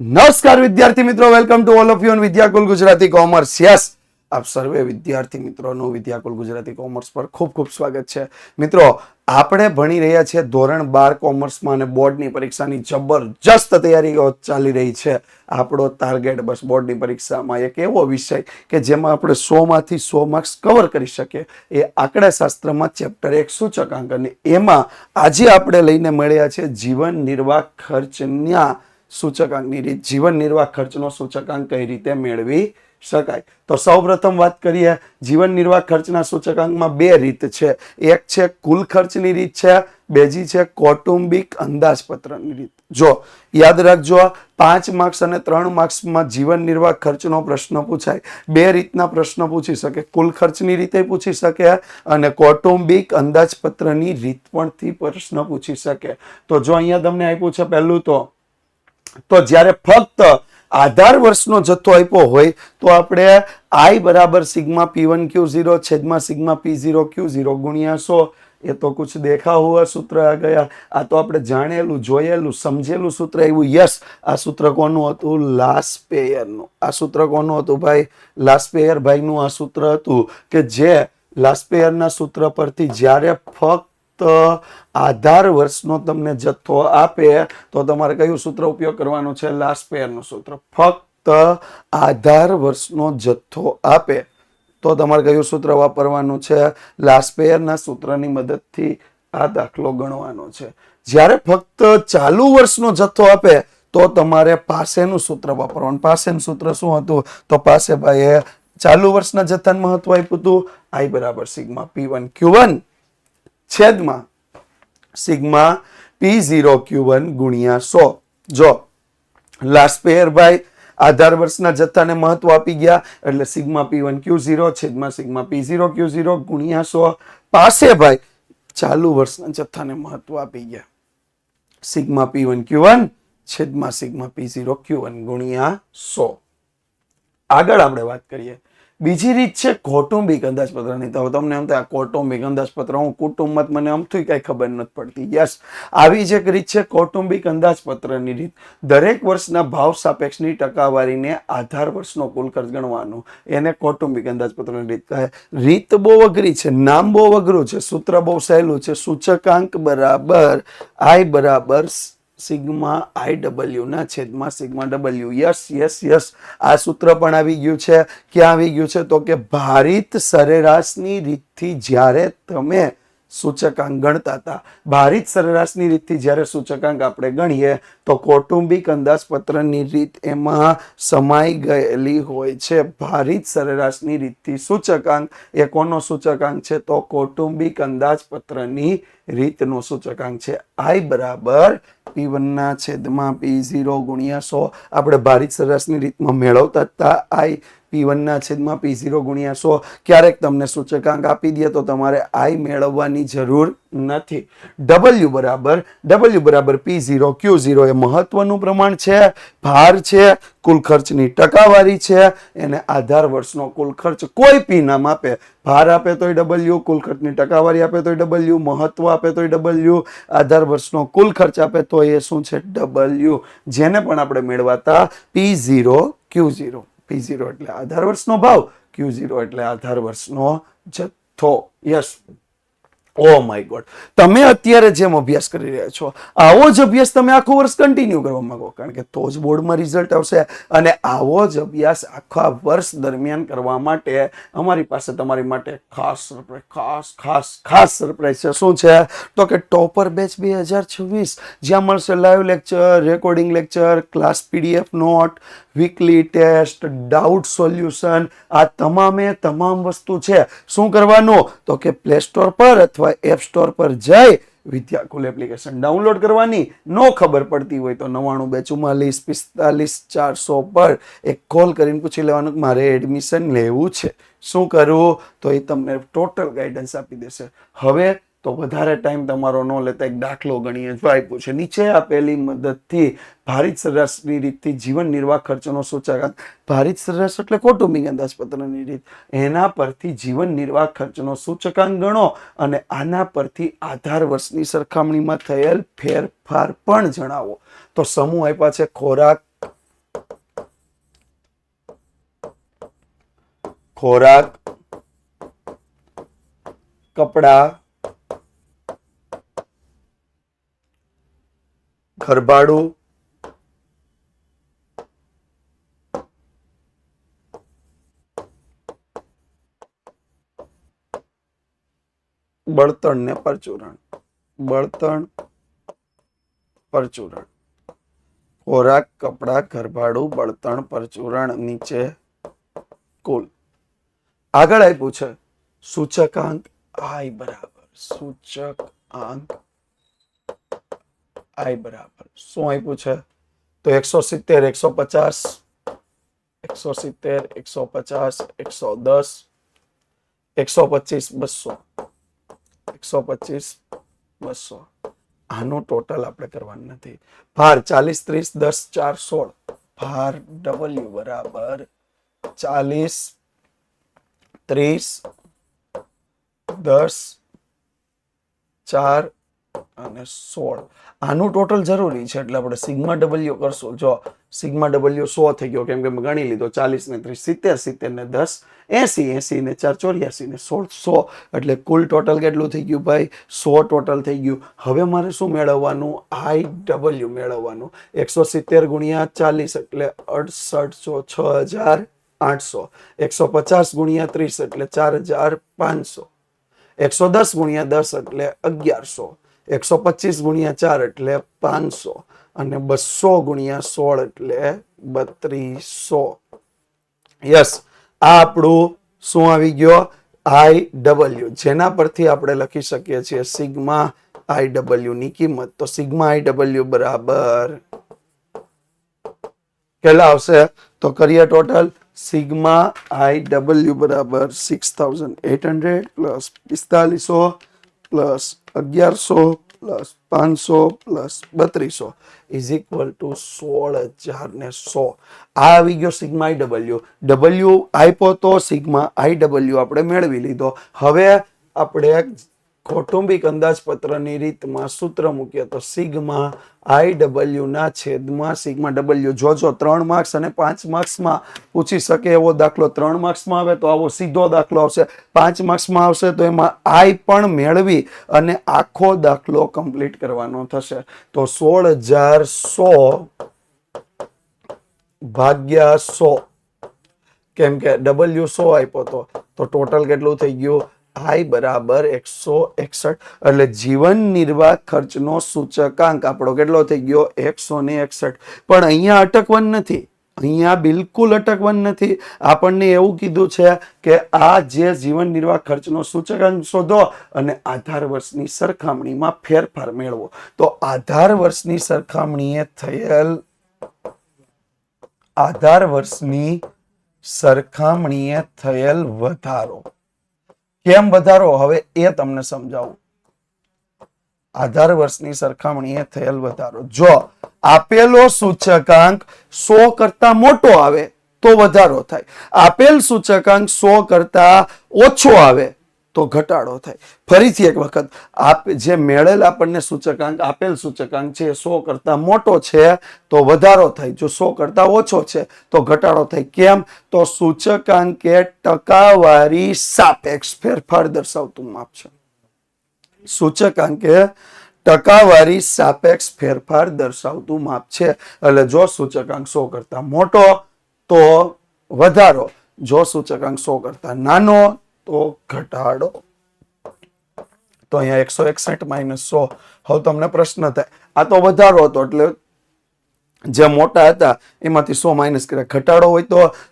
નમસ્કાર વિદ્યાર્થી મિત્રો, welcome to all of you on Vidyakul Gujarati commerce. Yes, આપ સર્વે વિદ્યાર્થી મિત્રોનું વિદ્યાકુલ ગુજરાતી કોમર્સ પર ખૂબ ખૂબ સ્વાગત છે. મિત્રો, આપણે ભણી રહ્યા છીએ ધોરણ 12 કોમર્સમાં અને બોર્ડની પરીક્ષાની જબરજસ્ત તૈયારીઓ ચાલી રહી છે. આપણો ટાર્ગેટ બસ બોર્ડની પરીક્ષામાં એક એવો વિષય કે જેમાં આપણે 100 માંથી 100 માર્ક્સ કવર કરી શકીએ એ આંકડાશાસ્ત્રમાં ચેપ્ટર 1 સૂચકાંક, અને એમાં આજે આપણે લઈને મળ્યા છે જીવન નિર્વાહ ખર્ચના સૂચકાંકની રીત. જીવન નિર્વાહ ખર્ચનો સૂચકાંક કઈ રીતે મેળવી શકાય? તો સૌપ્રથમ વાત કરીએ, જીવન નિર્વાહ ખર્ચના સૂચકાંકમાં બે રીત છે. એક છે કુલ ખર્ચની રીત છે, બીજી છે કૌટુંબિક અંદાજપત્રની રીત. જો યાદ રાખજો, 5 માર્ક્સ અને 3 માર્ક્સમાં જીવન નિર્વાહ ખર્ચનો પ્રશ્ન પૂછાય. બે રીતના પ્રશ્ન પૂછી શકે, કુલ ખર્ચની રીતે પૂછી શકે અને કૌટુંબિક અંદાજપત્રની રીત પરથી પ્રશ્ન પૂછી શકે. તો જો અહીંયા તમને આપ્યું છે પહેલું, તો જ્યારે ફક્ત આધાર વર્ષનો જથ્થો આપ્યો હોય તો આપણે I બરાબર સિગ્મા P1 Q0 છેદમાં સિગ્મા P0 Q0 ગુણ્યા 100. એ તો કુછ દેખા હુઆ સૂત્ર આ ગયા. આ તો આપણે જાણેલું, જોયેલું, સમજેલું સૂત્ર આવ્યું. યસ, આ સૂત્ર કોનું હતું? લાસ્પેયરનું. આ સૂત્ર કોનું હતું ભાઈ? લાસ્પેયર ભાઈનું આ સૂત્ર હતું કે જે લાસ્પેયરના સૂત્ર પરથી જ્યારે ફક્ત આધાર વર્ષનો તમને જથ્થો આપે તો તમારે કયું સૂત્ર ઉપયોગ કરવાનું છે? લાસ્પેયરનું સૂત્ર. ફક્ત આધાર વર્ષનો જથ્થો આપે તો તમારે કયું સૂત્ર વાપરવાનું છે? લાસ્પેયરના સૂત્રની મદદથી આ દાખલો ગણવાનો છે. જ્યારે ફક્ત ચાલુ વર્ષનો જથ્થો આપે તો તમારે પાસેનું સૂત્ર વાપરવાનું. પાસેનું સૂત્ર શું હતું? તો પાસે ભાઈએ ચાલુ વર્ષના જથ્થાનું મહત્વ આપ્યું હતું. I બરાબર સિગ્મા P1 Q1 છેદમાં સિગ્મા P0 Q1 ગુણ્યા 100. જો લાસ્પેયર ભાઈ આધાર વર્ષના જથ્થાને મહત્વ આપી ગયા એટલે સિગ્મા P1 Q0 છેદમાં સિગ્મા P0 Q0 ગુણ્યા 100. પાસે ભાઈ ચાલુ વર્ષના જથ્થાને મહત્વ આપી ગયા, સિગ્મા P1 Q1 છેદમાં સિગ્મા P0 Q1 ગુણ્યા 100. આગળ આપણે વાત કરીએ, બીજી રીત છે કૌટુંબિક અંદાજપત્રની. તો તમને એમ થાય કૌટુંબિક અંદાજપત્ર, હું કુટુંબમાં મને આમથી કઈ ખબર નથી પડતી. યસ, આવી જ એક રીત છે કૌટુંબિક અંદાજપત્રની રીત. દરેક વર્ષના ભાવ સાપેક્ષની ટકાવારીને આધાર વર્ષનો કુલ ખર્ચ ગણવાનું, એને કૌટુંબિક અંદાજપત્રની રીત કહે. રીત બહુ અઘરી છે, નામ બહુ અઘરું છે, સૂત્ર બહુ સહેલું છે. સૂચકાંક બરાબર I બરાબર સિગ્મા IW ના છેદમાં sigma W. Yes yes yes, આ સૂત્ર પણ આવી ગયું છે. ક્યાં આવી ગયું છે? તો કે ભારિત સરેરાશની રીતથી જ્યારે તમે સૂચકાંક ગણતા હતા, ભારિત સરેરાશની રીતથી જ્યારે સૂચકાંક આપણે ગણીએ તો કૌટુંબિક અંદાજપત્રની રીત એમાં સમાઈ ગયેલી હોય છે. ભારિત સરેરાશની રીતથી સૂચકાંક એ કોનો સૂચકાંક છે? તો કૌટુંબિક અંદાજપત્રની રીતનો સૂચકાંક છે. I બરાબર P1 ના છેદમાં P0 ગુણ્યા 100. આપણે ભારિત સરેરાશની રીતમાં મેળવતા હતા I P1 ના છેદમાં P0 ગુણ્યા 100. ક્યારેક તમને સૂચકાંક આપી દે તો તમારે I મેળવવાની જરૂર નથી. W બરાબર P0 Q0 એ મહત્વનું પ્રમાણ છે, ભાર છે, કુલ ખર્ચની ટકાવારી છે. એને આધાર વર્ષનો કુલ ખર્ચ કોઈ પી નામ આપે, ભાર આપે તોય W, કુલ ખર્ચની ટકાવારી આપે તોય W, મહત્વ આપે તોય W, આધાર વર્ષનો કુલ ખર્ચ આપે તો એ શું છે? W. જેને પણ આપણે મેળવાતા P0 Q0. P0 એટલે આધાર વર્ષનો ભાવ, Q0 એટલે આધાર વર્ષનો જથ્થો. યસ, ઓ માય ગોડ, તમે અત્યારે જેમ અભ્યાસ કરી રહ્યા છો આવો જ અભ્યાસ તમે આખું વર્ષ કન્ટિન્યુ કરવા માંગો, કારણ કે તો જ બોર્ડમાં રિઝલ્ટ આવશે. અને આવો જ અભ્યાસ આખા વર્ષ દરમિયાન કરવા માટે અમારી પાસે તમારી માટે ખાસ સરપ્રાઈઝ છે. શું છે? તો કે ટોપર બેચ 2026, જ્યાં મળશે live lecture, recording lecture, class PDF note, weekly test, doubt solution. આ તમામે તમામ વસ્તુ છે. શું કરવાનું? તો કે પ્લે સ્ટોર પર અથવા એપ સ્ટોર પર જઈ વિદ્યાકુલ એપ્લિકેશન ડાઉનલોડ કરવાની. નો ખબર પડતી હોય તો 992445 પર એક કોલ કરીને પૂછી લેવાનું કે મારે એડમિશન લેવું છે, શું કરવું? તો એ તમને ટોટલ ગાઈડન્સ આપી દેશે. હવે તો વધારે ટાઈમ તમારો ન લેતા એક દાખલો ગણીએ. જો આપ્યું છે નીચે આપેલી મદદથી ભારિત સરેરાશની રીતથી જીવન નિર્વાહ ખર્ચનો સૂચકાંક, ભારિત સરેરાશ એટલે કૌટુંબિક અંદાજપત્રની રીત, એના પરથી જીવન નિર્વાહ ખર્ચનો સૂચકાંક ગણો અને આના પરથી આધાર વર્ષની સરખામણીમાં થયેલ ફેરફાર પણ જણાવો. તો સમૂહ આપ્યા છે ખોરાક, ખોરાક, કપડા, ઘરભાડું, બળતણ ને પરચુરણ. બળતણ, પરચુરણ. ખોરાક, કપડા, ઘરભાડું, બળતણ, પરચુરણ, નીચે કુલ. આગળ આપ્યું છે સૂચકાંક આઈ બરાબર સૂચકાંક આઈ બરાબર શું આપ્યું છે? તો 170, 150, 170, 150, 110, 125, 200, 125, 200. આનું ટોટલ આપણે કરવાનું નથી. ભાર 40, 30, 10, 4, 16. ભાર W બરાબર 40, 30, 10, 4 અને 16. આનું ટોટલ જરૂરી છે એટલે આપણે સિગ્મા ડબલ્યુ કરશું. જો સિગ્મા ડબલ્યુ 100 થઈ ગયો કેમ કે મેં ગણી લીધો. 40 ને 30 70, 70 ને 10 80, 80 ને 4 84 ને 16 100. એટલે કુલ ટોટલ કેટલું થઈ ગયું ભાઈ? 100 ટોટલ થઈ ગયું. હવે મારે શું મેળવવાનું? આઈ ડબલ્યુ મેળવવાનું. 170 ગુણ્યા 40 એટલે 6800, 6800. 150 ગુણ્યા 30 એટલે 4500. 110 ગુણ્યા 10 એટલે 1100. 125 ગુણ્યા 4 એટલે 500 અને 200 ગુણ્યા 16 એટલે 3200. યસ, આ આપણું શું આવી ગયો? આઈ ડબલ્યુ, જેના પરથી આપણે લખી શકીએ છીએ સિગ્મા આઈ ડબલ્યુ ની કિંમત. તો સિગ્મા આઈ ડબલ્યુ બરાબર કેટલા આવશે? તો કરીએ ટોટલ. સિગ્મા આઈ ડબલ્યુ બરાબર 6800 plus 4500 plus 1100 plus 500 plus 3200 is equal to 16000 આ આવી ગયો સિગ્મા આઈ ડબલ્યુ. ડબલ્યુ આપ્યો તો સિગ્મા આઈ ડબલ્યુ આપણે મેળવી લીધો. હવે આપણે કૌટુંબિક અંદાજપત્રની રીતમાં સૂત્ર મૂકીએ તો સિગ્મા આઈ ડબલ્યુ ના છેદમાં સિગ્મા ડબલ્યુ. જોજો 3 માર્ક્સ અને 5 માર્ક્સમાં પૂછી શકે એવો દાખલો 3 માર્ક્સમાં આવે તો આવો સીધો દાખલો આવશે. 5 માર્ક્સમાં આવશે તો એમાં આઈ પણ મેળવી અને આખો દાખલો કમ્પ્લીટ કરવાનો થશે. તો 16100 ભાગ્યા 100 કેમ કે ડબલ્યુ 100 આપ્યો તો ટોટલ કેટલું થઈ ગયું? આઈ બરાબર 161. એટલે જીવન નિર્વાહ ખર્ચનો સૂચકાંક આપણો કેટલો થઈ ગયો? 161. પણ અહીંયા અટકવાનું નથી. અહીંયા બિલકુલ અટકવાનું નથી. આપણને એવું કીધું છે કે આ જે જીવન નિર્વાહ ખર્ચનો સૂચકાંક શોધો અને આધાર વર્ષની સરખામણીમાં ફેરફાર મેળવો. તો આધાર વર્ષની સરખામણીએ થયેલ વધારો. કેમ વધારો? હવે એ તમને સમજાવું. આધાર વર્ષની સરખામણીએ થયેલ વધારો. જો આપેલો સૂચકાંક 100 કરતા મોટો આવે તો વધારો થાય. આપેલ સૂચકાંક 100 કરતા ઓછો આવે તો ઘટાડો થાય. ફરીથી એક વખત જે મેળેલ આપણને સૂચકાંક આપેલ સૂચકાંક છે 100 કરતા મોટો છે તો વધારો થાય. જો 100 કરતા ઓછો છે તો ઘટાડો થાય. કેમ? તો સૂચકાંક એ ટકાવારી સાપેક્ષ ફેરફાર દર્શાવતું માપ છે. સૂચકાંક એ ટકાવારી સાપેક્ષ ફેરફાર દર્શાવતું માપ છે. એટલે જો સૂચકાંક 100 કરતા મોટો તો વધારો, જો સૂચકાંક 100 કરતા નાનો તો ઘટાડો. તો અહીંયા 161 માઇનસ 100. હવે તમને પ્રશ્ન થાય, આ તો વધારો હતો એટલે જે મોટા હતા એમાંથી 100 માઇનસ કર્યા. ઘટાડો હોય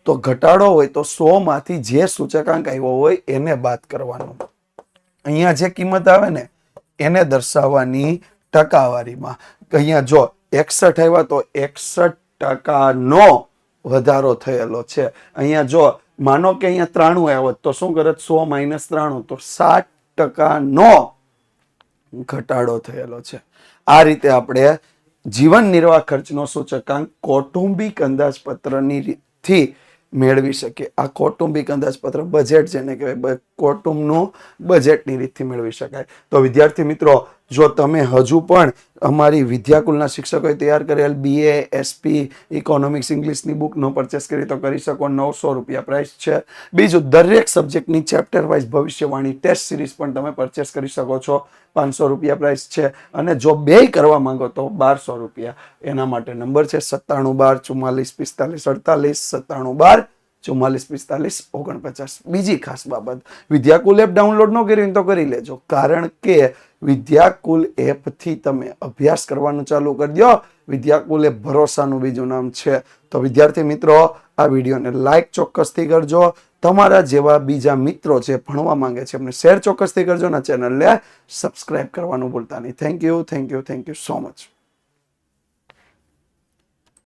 તો ઘટાડો હોય તો 100 માંથી જે સૂચકાંક આવ્યો હોય એને બાદ કરવાનો. અહીંયા જે કિંમત આવે ને એને દર્શાવવાની ટકાવારીમાં. અહીંયા જો 61 આવ્યા તો 61% વધારો થયેલો છે. અહીંયા જો માનો કે અહીંયા 93 આવ્યો તો શું કરે? 100 માઇનસ 93 તો 60% ઘટાડો થયેલો છે. આ રીતે આપણે જીવન નિર્વાહ ખર્ચનો સૂચકાંક કૌટુંબિક અંદાજપત્રની થી મેળવી શકીએ. આ કૌટુંબિક અંદાજપત્ર બજેટ જેને કહેવાય, કૌટુંબનું બજેટની રીતથી મેળવી શકાય. તો વિદ્યાર્થી મિત્રો, જો તમે હજુ પણ અમારી વિદ્યાકુલના શિક્ષકોએ તૈયાર કરેલ BA SP ઇકોનોમિક્સ ઇંગ્લિશની બુક નો પરચેસ કરી તો કરી શકો, 900 રૂપિયા પ્રાઇસ છે. બીજું, દરેક સબ્જેક્ટની ચેપ્ટર વાઇઝ ભવિષ્યવાણી ટેસ્ટ સિરીઝ પણ તમે પરચેસ કરી શકો છો, 500 રૂપિયા પ્રાઇસ છે. અને જો બેય કરવા માંગો તો 1200 રૂપિયા. એના માટે નંબર છે 9712 44 45 48, 9712 44 45 49. બીજી ખાસ બાબત, વિદ્યાકુલ એપ ડાઉનલોડ ન કરી તો કરી લેજો, કારણ કે વિદ્યાકુલ એપથી તમે અભ્યાસ કરવાનું ચાલુ કરી દો. વિદ્યાકુલ એપ ભરોસાનું બીજું નામ છે. તો વિદ્યાર્થી મિત્રો, આ વિડીયોને લાઈક ચોક્કસથી કરજો. તમારા જેવા બીજા મિત્રો જે ભણવા માંગે છે એમને શેર ચોક્કસથી કરજો. અને ચેનલને સબસ્ક્રાઇબ કરવાનું ભૂલતા નહીં. Thank you so much.